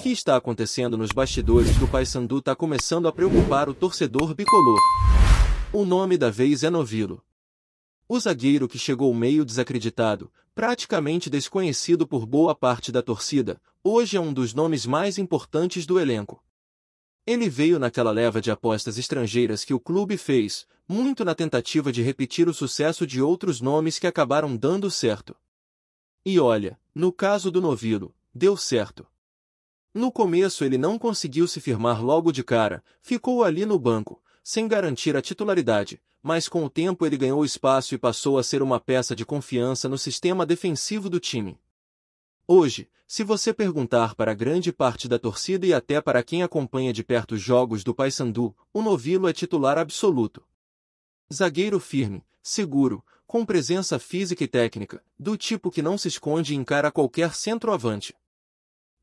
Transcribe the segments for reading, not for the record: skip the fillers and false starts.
que está acontecendo nos bastidores do Paysandu está começando a preocupar o torcedor bicolor. O nome da vez é Novilo. O zagueiro que chegou meio desacreditado, praticamente desconhecido por boa parte da torcida, hoje é um dos nomes mais importantes do elenco. Ele veio naquela leva de apostas estrangeiras que o clube fez, muito na tentativa de repetir o sucesso de outros nomes que acabaram dando certo. E olha, no caso do Novilo, deu certo. No começo ele não conseguiu se firmar logo de cara, ficou ali no banco, sem garantir a titularidade, mas com o tempo ele ganhou espaço e passou a ser uma peça de confiança no sistema defensivo do time. Hoje, se você perguntar para grande parte da torcida e até para quem acompanha de perto os jogos do Paysandu, o Novilo é titular absoluto. Zagueiro firme, seguro, com presença física e técnica, do tipo que não se esconde e encara qualquer centroavante.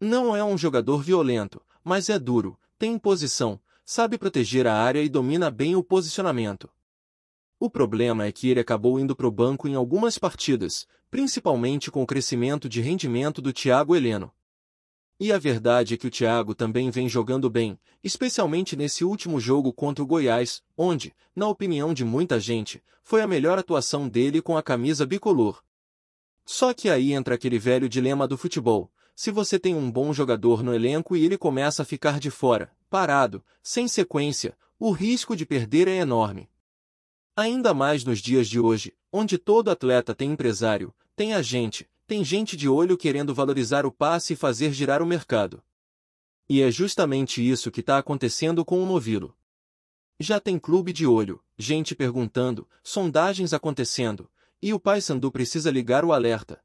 Não é um jogador violento, mas é duro, tem imposição, sabe proteger a área e domina bem o posicionamento. O problema é que ele acabou indo para o banco em algumas partidas, principalmente com o crescimento de rendimento do Thiago Heleno. E a verdade é que o Thiago também vem jogando bem, especialmente nesse último jogo contra o Goiás, onde, na opinião de muita gente, foi a melhor atuação dele com a camisa bicolor. Só que aí entra aquele velho dilema do futebol: se você tem um bom jogador no elenco e ele começa a ficar de fora, parado, sem sequência, o risco de perder é enorme. Ainda mais nos dias de hoje, onde todo atleta tem empresário, tem agente, tem gente de olho querendo valorizar o passe e fazer girar o mercado. E é justamente isso que está acontecendo com o Novilo. Já tem clube de olho, gente perguntando, sondagens acontecendo, e o Paysandu precisa ligar o alerta.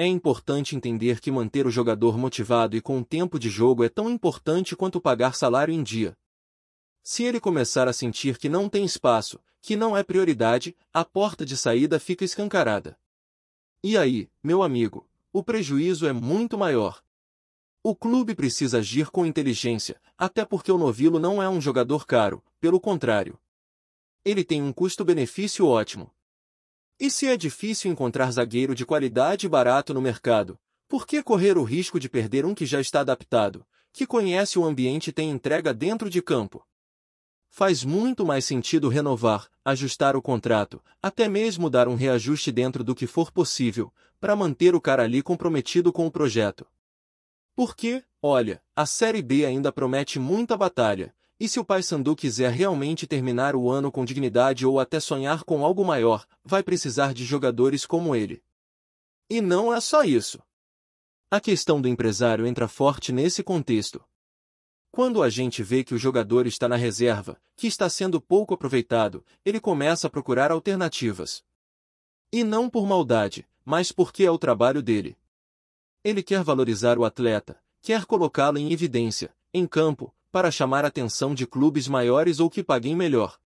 É importante entender que manter o jogador motivado e com tempo de jogo é tão importante quanto pagar salário em dia. Se ele começar a sentir que não tem espaço, que não é prioridade, a porta de saída fica escancarada. E aí, meu amigo, o prejuízo é muito maior. O clube precisa agir com inteligência, até porque o Novilo não é um jogador caro, pelo contrário. Ele tem um custo-benefício ótimo. E se é difícil encontrar zagueiro de qualidade e barato no mercado, por que correr o risco de perder um que já está adaptado, que conhece o ambiente e tem entrega dentro de campo? Faz muito mais sentido renovar, ajustar o contrato, até mesmo dar um reajuste dentro do que for possível, para manter o cara ali comprometido com o projeto. Porque, olha, a Série B ainda promete muita batalha, e se o Paysandu quiser realmente terminar o ano com dignidade ou até sonhar com algo maior, vai precisar de jogadores como ele. E não é só isso. A questão do empresário entra forte nesse contexto. Quando a gente vê que o jogador está na reserva, que está sendo pouco aproveitado, ele começa a procurar alternativas. E não por maldade, mas porque é o trabalho dele. Ele quer valorizar o atleta, quer colocá-lo em evidência, em campo, para chamar a atenção de clubes maiores ou que paguem melhor.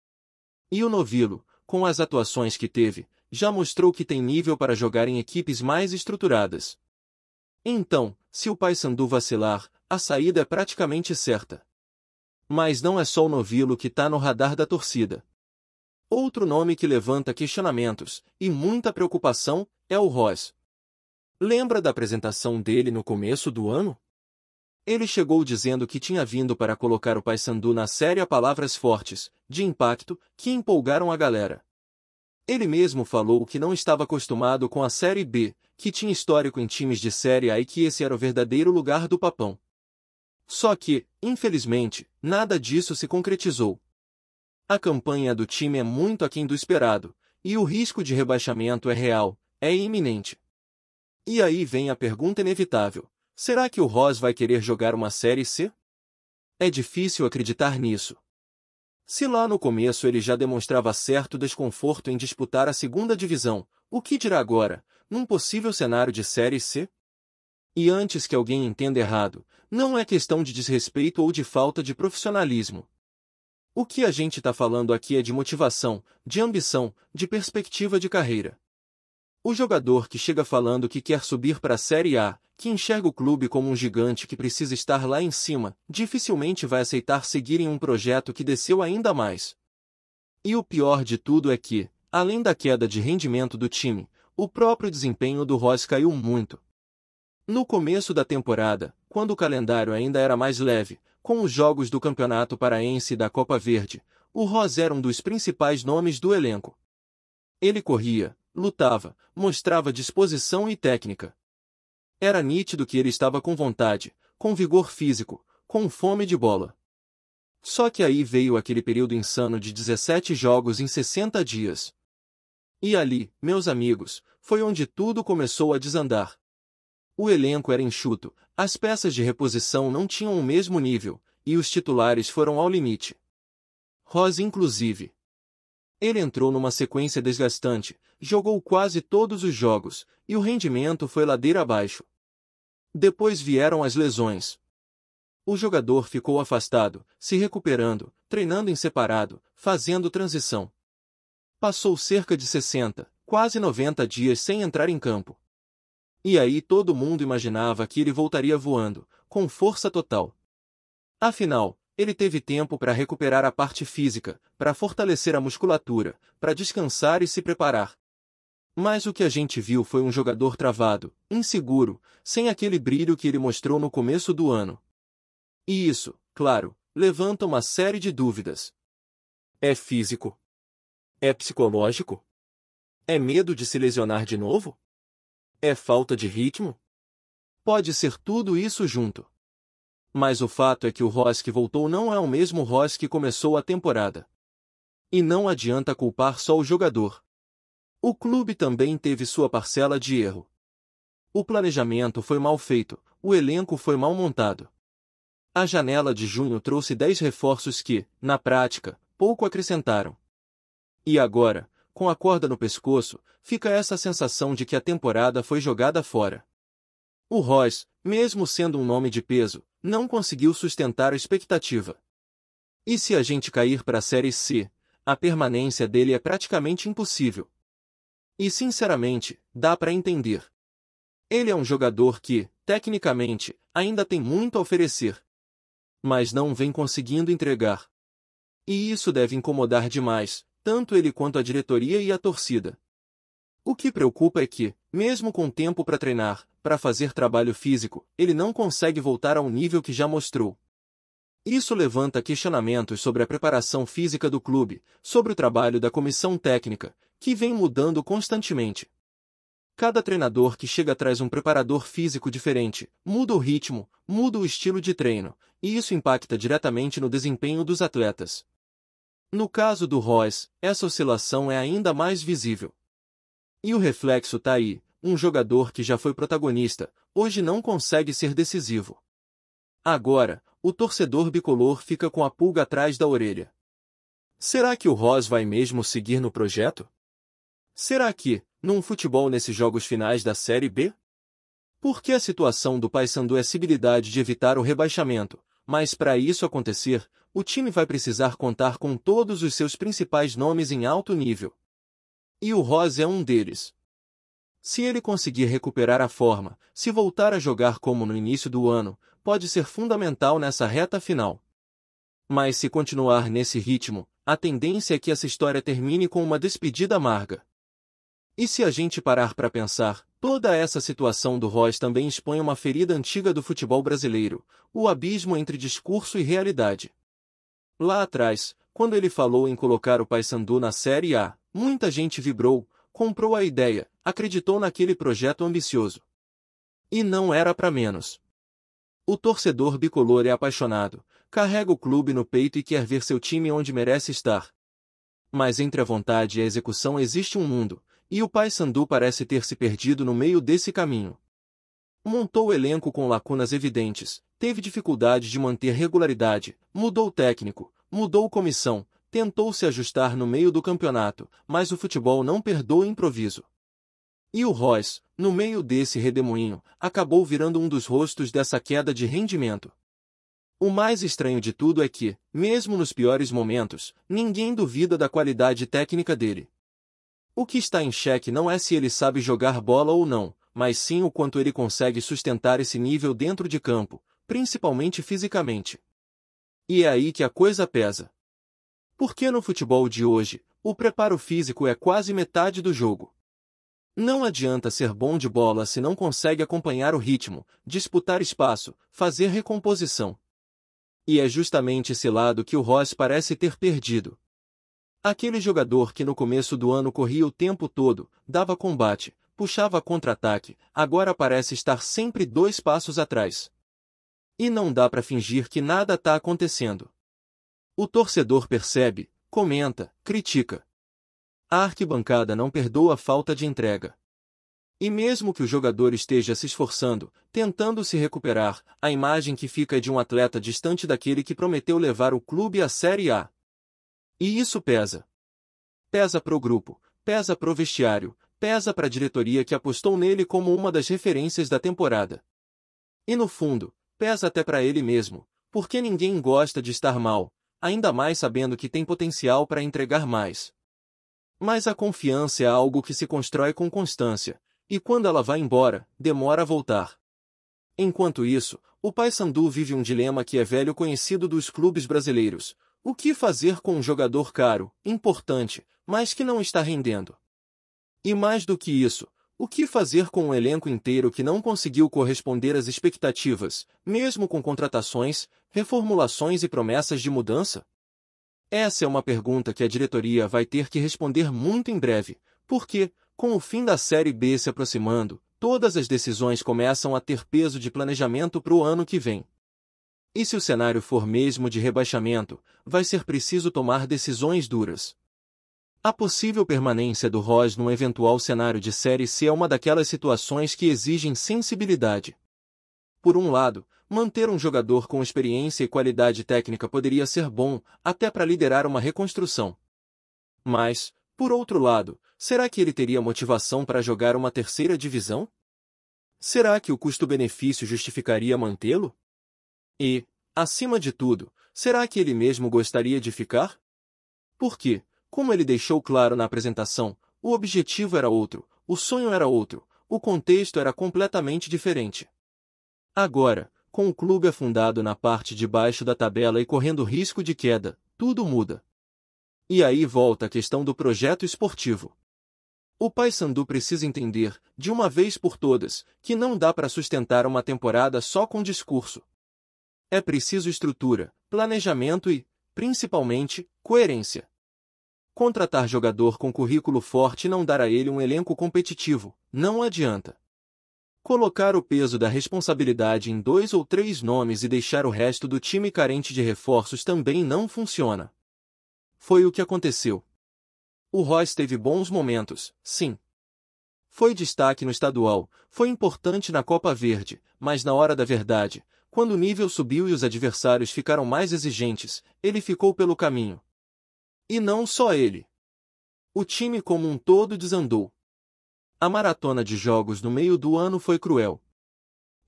E o Novilo, com as atuações que teve, já mostrou que tem nível para jogar em equipes mais estruturadas. Então, se o Paysandu vacilar, a saída é praticamente certa. Mas não é só o Novilo que está no radar da torcida. Outro nome que levanta questionamentos, e muita preocupação, é o Ross. Lembra da apresentação dele no começo do ano? Ele chegou dizendo que tinha vindo para colocar o Paysandu na Série A, palavras fortes, de impacto, que empolgaram a galera. Ele mesmo falou que não estava acostumado com a Série B, que tinha histórico em times de Série A e que esse era o verdadeiro lugar do papão. Só que, infelizmente, nada disso se concretizou. A campanha do time é muito aquém do esperado, e o risco de rebaixamento é real, é iminente. E aí vem a pergunta inevitável: será que o Ross vai querer jogar uma Série C? É difícil acreditar nisso. Se lá no começo ele já demonstrava certo desconforto em disputar a segunda divisão, o que dirá agora, num possível cenário de Série C? E antes que alguém entenda errado, não é questão de desrespeito ou de falta de profissionalismo. O que a gente está falando aqui é de motivação, de ambição, de perspectiva de carreira. O jogador que chega falando que quer subir para a Série A, que enxerga o clube como um gigante que precisa estar lá em cima, dificilmente vai aceitar seguir em um projeto que desceu ainda mais. E o pior de tudo é que, além da queda de rendimento do time, o próprio desempenho do Ross caiu muito. No começo da temporada, quando o calendário ainda era mais leve, com os jogos do Campeonato Paraense e da Copa Verde, o Ross era um dos principais nomes do elenco. Ele corria, lutava, mostrava disposição e técnica. Era nítido que ele estava com vontade, com vigor físico, com fome de bola. Só que aí veio aquele período insano de 17 jogos em 60 dias. E ali, meus amigos, foi onde tudo começou a desandar. O elenco era enxuto, as peças de reposição não tinham o mesmo nível, e os titulares foram ao limite. Ross inclusive. Ele entrou numa sequência desgastante, jogou quase todos os jogos, e o rendimento foi ladeira abaixo. Depois vieram as lesões. O jogador ficou afastado, se recuperando, treinando em separado, fazendo transição. Passou cerca de 60, quase 90 dias sem entrar em campo. E aí todo mundo imaginava que ele voltaria voando, com força total. Afinal, ele teve tempo para recuperar a parte física, para fortalecer a musculatura, para descansar e se preparar. Mas o que a gente viu foi um jogador travado, inseguro, sem aquele brilho que ele mostrou no começo do ano. E isso, claro, levanta uma série de dúvidas. É físico? É psicológico? É medo de se lesionar de novo? É falta de ritmo? Pode ser tudo isso junto. Mas o fato é que o Ross que voltou não é o mesmo Ross que começou a temporada. E não adianta culpar só o jogador. O clube também teve sua parcela de erro. O planejamento foi mal feito, o elenco foi mal montado. A janela de junho trouxe 10 reforços que, na prática, pouco acrescentaram. E agora, com a corda no pescoço, fica essa sensação de que a temporada foi jogada fora. O Ross, mesmo sendo um nome de peso, não conseguiu sustentar a expectativa. E se a gente cair para a Série C, a permanência dele é praticamente impossível. E sinceramente, dá para entender. Ele é um jogador que, tecnicamente, ainda tem muito a oferecer. Mas não vem conseguindo entregar. E isso deve incomodar demais, tanto ele quanto a diretoria e a torcida. O que preocupa é que, mesmo com tempo para treinar, para fazer trabalho físico, ele não consegue voltar ao nível que já mostrou. Isso levanta questionamentos sobre a preparação física do clube, sobre o trabalho da comissão técnica, que vem mudando constantemente. Cada treinador que chega traz um preparador físico diferente, muda o ritmo, muda o estilo de treino, e isso impacta diretamente no desempenho dos atletas. No caso do Ross, essa oscilação é ainda mais visível. E o reflexo tá aí, um jogador que já foi protagonista, hoje não consegue ser decisivo. Agora, o torcedor bicolor fica com a pulga atrás da orelha. Será que o Ross vai mesmo seguir no projeto? Será que, num futebol nesses jogos finais da Série B? Porque a situação do Paysandu é a possibilidade de evitar o rebaixamento, mas para isso acontecer, o time vai precisar contar com todos os seus principais nomes em alto nível. E o Ross é um deles. Se ele conseguir recuperar a forma, se voltar a jogar como no início do ano, pode ser fundamental nessa reta final. Mas se continuar nesse ritmo, a tendência é que essa história termine com uma despedida amarga. E se a gente parar para pensar, toda essa situação do Ross também expõe uma ferida antiga do futebol brasileiro, o abismo entre discurso e realidade. Lá atrás, quando ele falou em colocar o Paysandu na Série A, muita gente vibrou, comprou a ideia, acreditou naquele projeto ambicioso. E não era para menos. O torcedor bicolor é apaixonado, carrega o clube no peito e quer ver seu time onde merece estar. Mas entre a vontade e a execução existe um mundo, e o Paysandu parece ter se perdido no meio desse caminho. Montou o elenco com lacunas evidentes, teve dificuldade de manter regularidade, mudou o técnico, mudou comissão, tentou se ajustar no meio do campeonato, mas o futebol não perdoa improviso. E o Ross, no meio desse redemoinho, acabou virando um dos rostos dessa queda de rendimento. O mais estranho de tudo é que, mesmo nos piores momentos, ninguém duvida da qualidade técnica dele. O que está em xeque não é se ele sabe jogar bola ou não, mas sim o quanto ele consegue sustentar esse nível dentro de campo, principalmente fisicamente. E é aí que a coisa pesa. Porque no futebol de hoje, o preparo físico é quase metade do jogo. Não adianta ser bom de bola se não consegue acompanhar o ritmo, disputar espaço, fazer recomposição. E é justamente esse lado que o Royce parece ter perdido. Aquele jogador que no começo do ano corria o tempo todo, dava combate, puxava contra-ataque, agora parece estar sempre 2 passos atrás. E não dá para fingir que nada está acontecendo. O torcedor percebe, comenta, critica. A arquibancada não perdoa a falta de entrega. E mesmo que o jogador esteja se esforçando, tentando se recuperar, a imagem que fica é de um atleta distante daquele que prometeu levar o clube à Série A. E isso pesa. Pesa pro grupo, pesa pro vestiário, pesa pra diretoria que apostou nele como uma das referências da temporada. E no fundo, pesa até pra ele mesmo, porque ninguém gosta de estar mal, ainda mais sabendo que tem potencial para entregar mais. Mas a confiança é algo que se constrói com constância, e quando ela vai embora, demora a voltar. Enquanto isso, o Paysandu vive um dilema que é velho conhecido dos clubes brasileiros. O que fazer com um jogador caro, importante, mas que não está rendendo? E mais do que isso, o que fazer com um elenco inteiro que não conseguiu corresponder às expectativas, mesmo com contratações, reformulações e promessas de mudança? Essa é uma pergunta que a diretoria vai ter que responder muito em breve, porque, com o fim da Série B se aproximando, todas as decisões começam a ter peso de planejamento para o ano que vem. E se o cenário for mesmo de rebaixamento, vai ser preciso tomar decisões duras. A possível permanência do Royce num eventual cenário de Série C é uma daquelas situações que exigem sensibilidade. Por um lado, manter um jogador com experiência e qualidade técnica poderia ser bom, até para liderar uma reconstrução. Mas, por outro lado, será que ele teria motivação para jogar uma terceira divisão? Será que o custo-benefício justificaria mantê-lo? E, acima de tudo, será que ele mesmo gostaria de ficar? Porque, como ele deixou claro na apresentação, o objetivo era outro, o sonho era outro, o contexto era completamente diferente. Agora, com o clube afundado na parte de baixo da tabela e correndo risco de queda, tudo muda. E aí volta a questão do projeto esportivo. O Paysandu precisa entender, de uma vez por todas, que não dá para sustentar uma temporada só com discurso. É preciso estrutura, planejamento e, principalmente, coerência. Contratar jogador com currículo forte e não dar a ele um elenco competitivo, não adianta. Colocar o peso da responsabilidade em 2 ou 3 nomes e deixar o resto do time carente de reforços também não funciona. Foi o que aconteceu. O Royce teve bons momentos, sim. Foi destaque no estadual, foi importante na Copa Verde, mas na hora da verdade, quando o nível subiu e os adversários ficaram mais exigentes, ele ficou pelo caminho. E não só ele. O time como um todo desandou. A maratona de jogos no meio do ano foi cruel.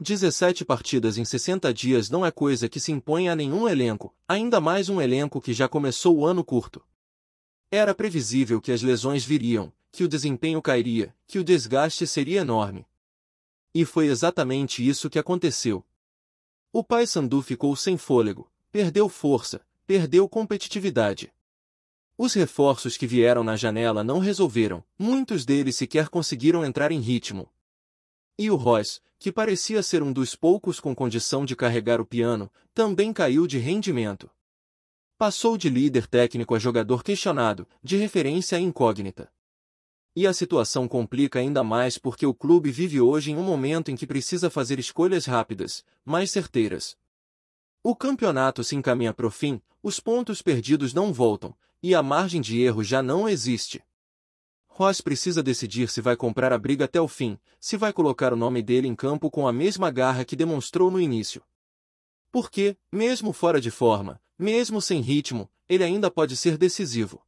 17 partidas em 60 dias não é coisa que se impõe a nenhum elenco, ainda mais um elenco que já começou o ano curto. Era previsível que as lesões viriam, que o desempenho cairia, que o desgaste seria enorme. E foi exatamente isso que aconteceu. O Paysandu ficou sem fôlego, perdeu força, perdeu competitividade. Os reforços que vieram na janela não resolveram, muitos deles sequer conseguiram entrar em ritmo. E o Royce, que parecia ser um dos poucos com condição de carregar o piano, também caiu de rendimento. Passou de líder técnico a jogador questionado, de referência a incógnita. E a situação complica ainda mais porque o clube vive hoje em um momento em que precisa fazer escolhas rápidas, mais certeiras. O campeonato se encaminha para o fim, os pontos perdidos não voltam, e a margem de erro já não existe. Royce precisa decidir se vai comprar a briga até o fim, se vai colocar o nome dele em campo com a mesma garra que demonstrou no início. Porque, mesmo fora de forma, mesmo sem ritmo, ele ainda pode ser decisivo.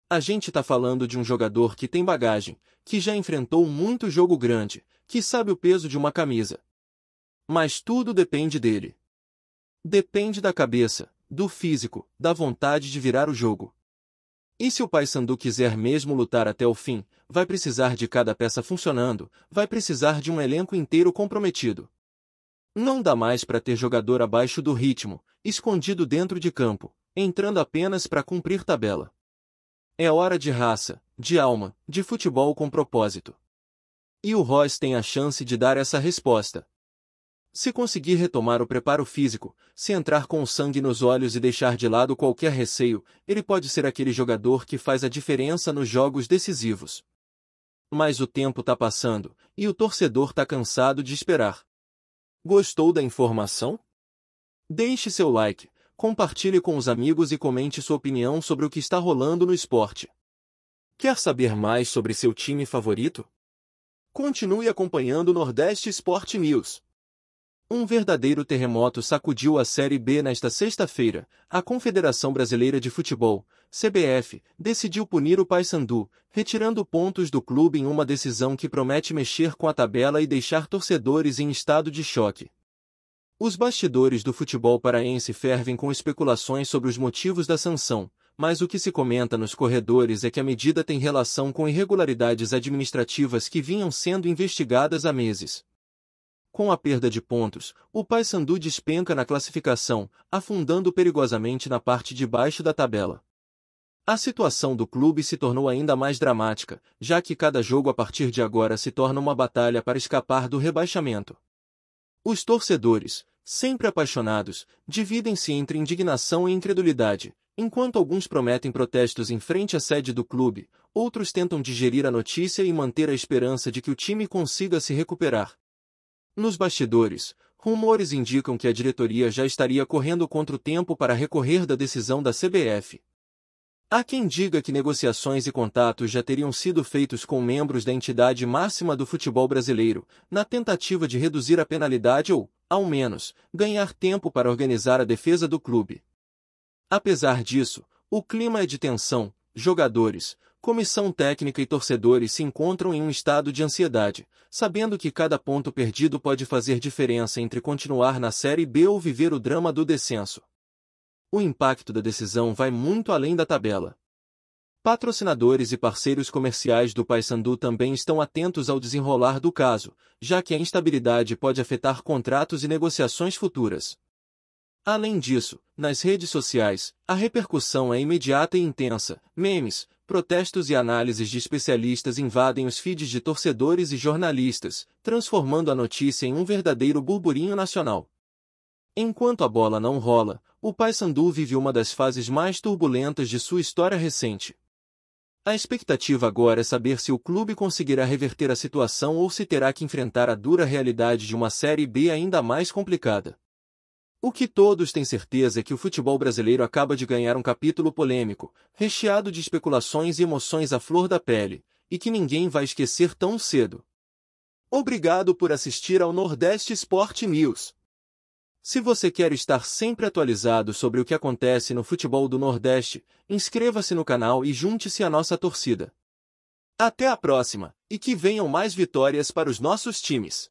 A gente tá falando de um jogador que tem bagagem, que já enfrentou muito jogo grande, que sabe o peso de uma camisa. Mas tudo depende dele. Depende da cabeça, do físico, da vontade de virar o jogo. E se o Paysandu quiser mesmo lutar até o fim, vai precisar de cada peça funcionando, vai precisar de um elenco inteiro comprometido. Não dá mais para ter jogador abaixo do ritmo, escondido dentro de campo, entrando apenas para cumprir tabela. É hora de raça, de alma, de futebol com propósito. E o Royce tem a chance de dar essa resposta. Se conseguir retomar o preparo físico, se entrar com o sangue nos olhos e deixar de lado qualquer receio, ele pode ser aquele jogador que faz a diferença nos jogos decisivos. Mas o tempo tá passando, e o torcedor tá cansado de esperar. Gostou da informação? Deixe seu like, compartilhe com os amigos e comente sua opinião sobre o que está rolando no esporte. Quer saber mais sobre seu time favorito? Continue acompanhando o Nordeste Sport News. Um verdadeiro terremoto sacudiu a Série B nesta sexta-feira. A Confederação Brasileira de Futebol, CBF, decidiu punir o Paysandu, retirando pontos do clube em uma decisão que promete mexer com a tabela e deixar torcedores em estado de choque. Os bastidores do futebol paraense fervem com especulações sobre os motivos da sanção, mas o que se comenta nos corredores é que a medida tem relação com irregularidades administrativas que vinham sendo investigadas há meses. Com a perda de pontos, o Paysandu despenca na classificação, afundando perigosamente na parte de baixo da tabela. A situação do clube se tornou ainda mais dramática, já que cada jogo a partir de agora se torna uma batalha para escapar do rebaixamento. Os torcedores, sempre apaixonados, dividem-se entre indignação e incredulidade. Enquanto alguns prometem protestos em frente à sede do clube, outros tentam digerir a notícia e manter a esperança de que o time consiga se recuperar. Nos bastidores, rumores indicam que a diretoria já estaria correndo contra o tempo para recorrer da decisão da CBF. Há quem diga que negociações e contatos já teriam sido feitos com membros da entidade máxima do futebol brasileiro, na tentativa de reduzir a penalidade ou, ao menos, ganhar tempo para organizar a defesa do clube. Apesar disso, o clima é de tensão. Jogadores, comissão técnica e torcedores se encontram em um estado de ansiedade, sabendo que cada ponto perdido pode fazer diferença entre continuar na Série B ou viver o drama do descenso. O impacto da decisão vai muito além da tabela. Patrocinadores e parceiros comerciais do Paysandu também estão atentos ao desenrolar do caso, já que a instabilidade pode afetar contratos e negociações futuras. Além disso, nas redes sociais, a repercussão é imediata e intensa. Memes, protestos e análises de especialistas invadem os feeds de torcedores e jornalistas, transformando a notícia em um verdadeiro burburinho nacional. Enquanto a bola não rola, o Paysandu vive uma das fases mais turbulentas de sua história recente. A expectativa agora é saber se o clube conseguirá reverter a situação ou se terá que enfrentar a dura realidade de uma Série B ainda mais complicada. O que todos têm certeza é que o futebol brasileiro acaba de ganhar um capítulo polêmico, recheado de especulações e emoções à flor da pele, e que ninguém vai esquecer tão cedo. Obrigado por assistir ao Nordeste Sport News. Se você quer estar sempre atualizado sobre o que acontece no futebol do Nordeste, inscreva-se no canal e junte-se à nossa torcida. Até a próxima, e que venham mais vitórias para os nossos times.